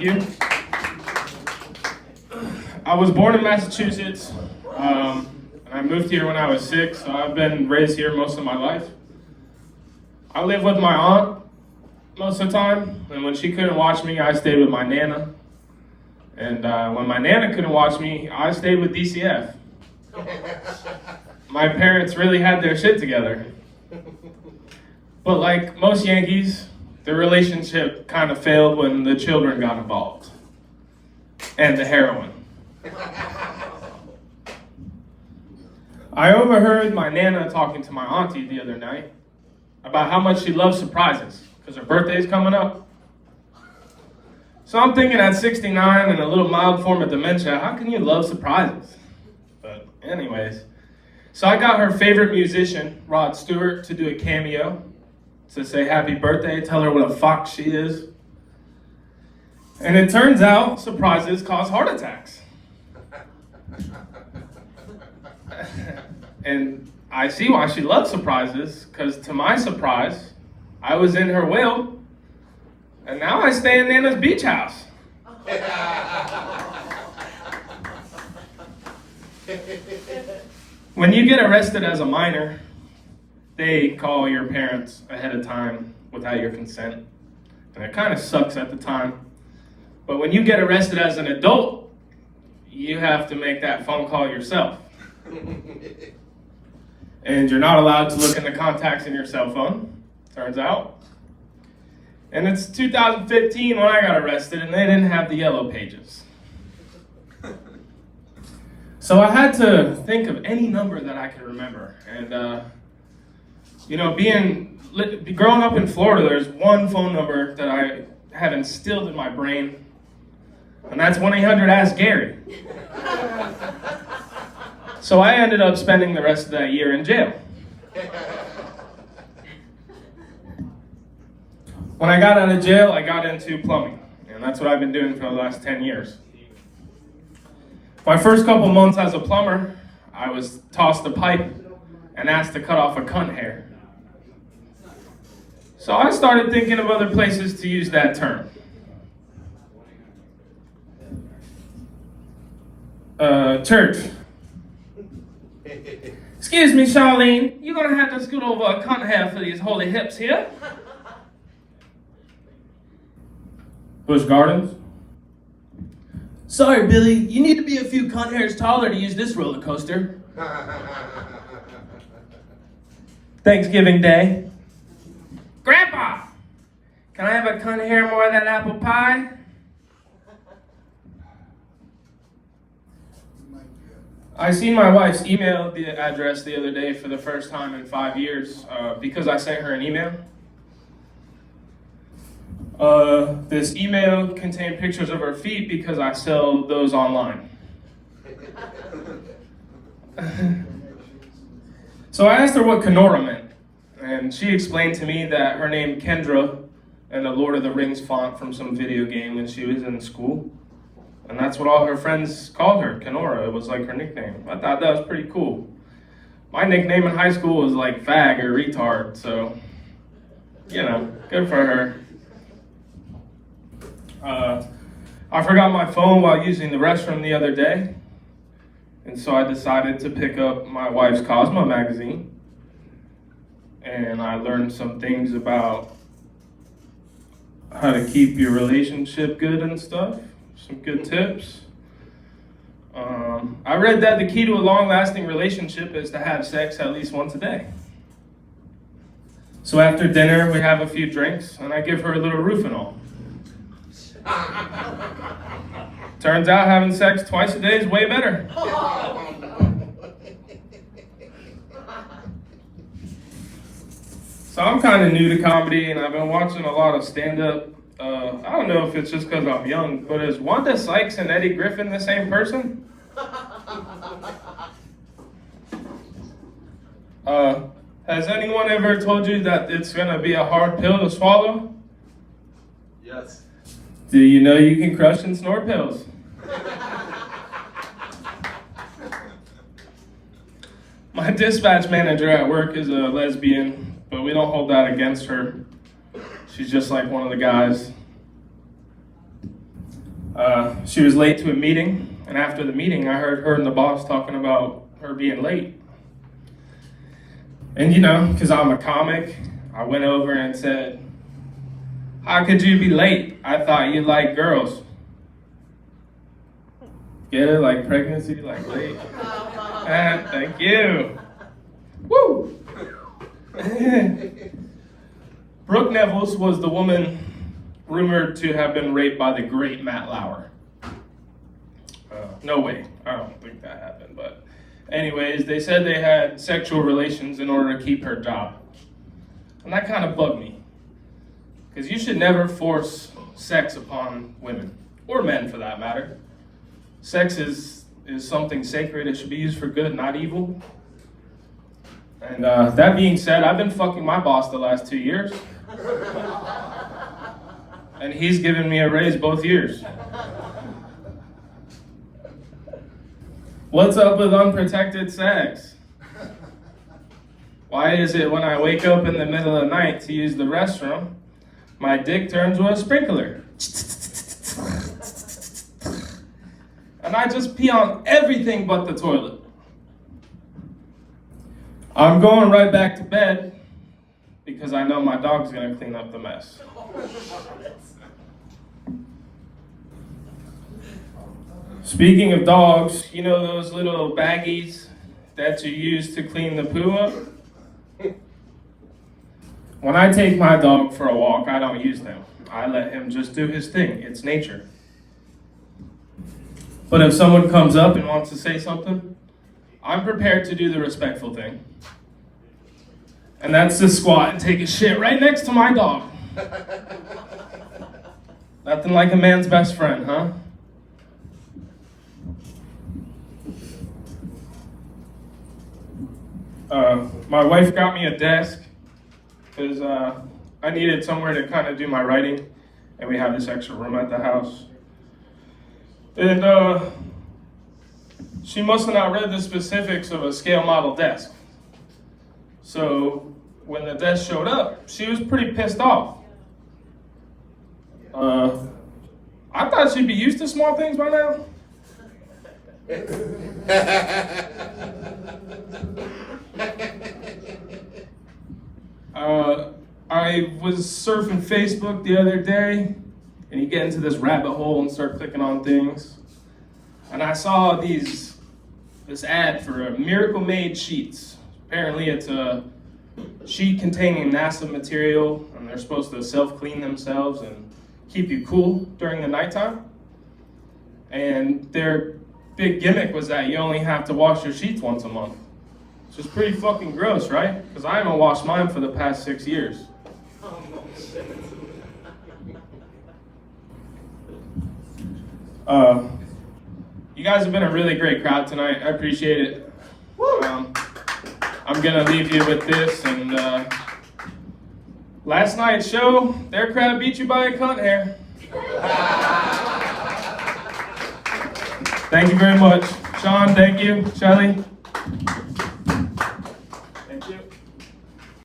You. I was born in Massachusetts, and I moved here when I was 6, so I've been raised here most of my life. I live with my aunt most of the time, and when she couldn't watch me, I stayed with my Nana. And when my Nana couldn't watch me, I stayed with DCF. My parents really had their shit together. But like most Yankees, the relationship kind of failed when the children got involved. And the heroin. I overheard my Nana talking to my auntie the other night about how much she loves surprises, because her birthday's coming up. So I'm thinking at 69 and a little mild form of dementia, how can you love surprises? But anyways, so I got her favorite musician, Rod Stewart, to do a cameo to say happy birthday, tell her what a fox she is. And it turns out surprises cause heart attacks. And I see why she loves surprises, because to my surprise, I was in her will, and now I stay in Nana's beach house. When you get arrested as a minor, they call your parents ahead of time without your consent. And it kind of sucks at the time. But when you get arrested as an adult, you have to make that phone call yourself. And you're not allowed to look in the contacts in your cell phone, turns out. And it's 2015 when I got arrested, and they didn't have the yellow pages. So I had to think of any number that I could remember. And, growing up in Florida, there's one phone number that I have instilled in my brain, and that's 1-800-ASK-GARY. So I ended up spending the rest of that year in jail. When I got out of jail, I got into plumbing, and that's what I've been doing for the last 10 years. My first couple months as a plumber, I was tossed a pipe and asked to cut off a cunt hair. So I started thinking of other places to use that term. Church. Excuse me, Charlene, you're gonna have to scoot over a cunt hair for these holy hips here. Busch Gardens. Sorry, Billy, you need to be a few cunt hairs taller to use this roller coaster. Thanksgiving Day. Grandpa, can I have a cunt hair more of that apple pie? I seen my wife's email address the other day for the first time in 5 years because I sent her an email. This email contained pictures of her feet because I sell those online. So I asked her what Kenora meant, and she explained to me that her name Kendra and the Lord of the Rings font from some video game when she was in school. And that's what all her friends called her, Kenora. It was like her nickname. I thought that was pretty cool. My nickname in high school was like fag or retard, so, good for her. I forgot my phone while using the restroom the other day, and so I decided to pick up my wife's Cosmo magazine, and I learned some things about how to keep your relationship good and stuff, some good tips. I read that the key to a long-lasting relationship is to have sex at least once a day. So after dinner, we have a few drinks, and I give her a little Rufinol. Turns out having sex twice a day is way better. So I'm kind of new to comedy, and I've been watching a lot of stand-up. I don't know if it's just because I'm young, but is Wanda Sykes and Eddie Griffin the same person? Has anyone ever told you that it's going to be a hard pill to swallow? Yes. Do you know you can crush and snort pills? My dispatch manager at work is a lesbian, but we don't hold that against her. She's just like one of the guys. She was late to a meeting, and after the meeting, I heard her and the boss talking about her being late. And you know, because I'm a comic, I went over and said, "How could you be late? I thought you liked girls." Get it? Like pregnancy, like late. Thank you. Woo! Brooke Nevels was the woman rumored to have been raped by the great Matt Lauer. No way. I don't think that happened. But anyways, they said they had sexual relations in order to keep her job. And that kind of bugged me. Because you should never force sex upon women, or men for that matter. Sex is something sacred. It should be used for good, not evil. And that being said, I've been fucking my boss the last 2 years. And he's given me a raise both years. What's up with unprotected sex? Why is it when I wake up in the middle of the night to use the restroom, my dick turns to a sprinkler? And I just pee on everything but the toilet. I'm going right back to bed because I know my dog's gonna clean up the mess. Speaking of dogs, you know those little baggies that you use to clean the poo up? When I take my dog for a walk, I don't use them. I let him just do his thing. It's nature. But if someone comes up and wants to say something, I'm prepared to do the respectful thing. And that's to squat and take a shit right next to my dog. Nothing like a man's best friend, huh? My wife got me a desk because I needed somewhere to kind of do my writing, and we have this extra room at the house. And she must have not read the specifics of a scale model desk. So when the desk showed up, she was pretty pissed off. I thought she'd be used to small things by now. I was surfing Facebook the other day, and you get into this rabbit hole and start clicking on things. And I saw this ad for a Miracle Made sheets. Apparently it's a sheet containing NASA material, and they're supposed to self-clean themselves and keep you cool during the nighttime. And their big gimmick was that you only have to wash your sheets once a month. Which is pretty fucking gross, right? Because I haven't washed mine for the past 6 years. You guys have been a really great crowd tonight. I appreciate it. I'm gonna leave you with this. And last night's show, their crowd beat you by a cunt hair. Thank you very much. Sean, thank you. Shelly.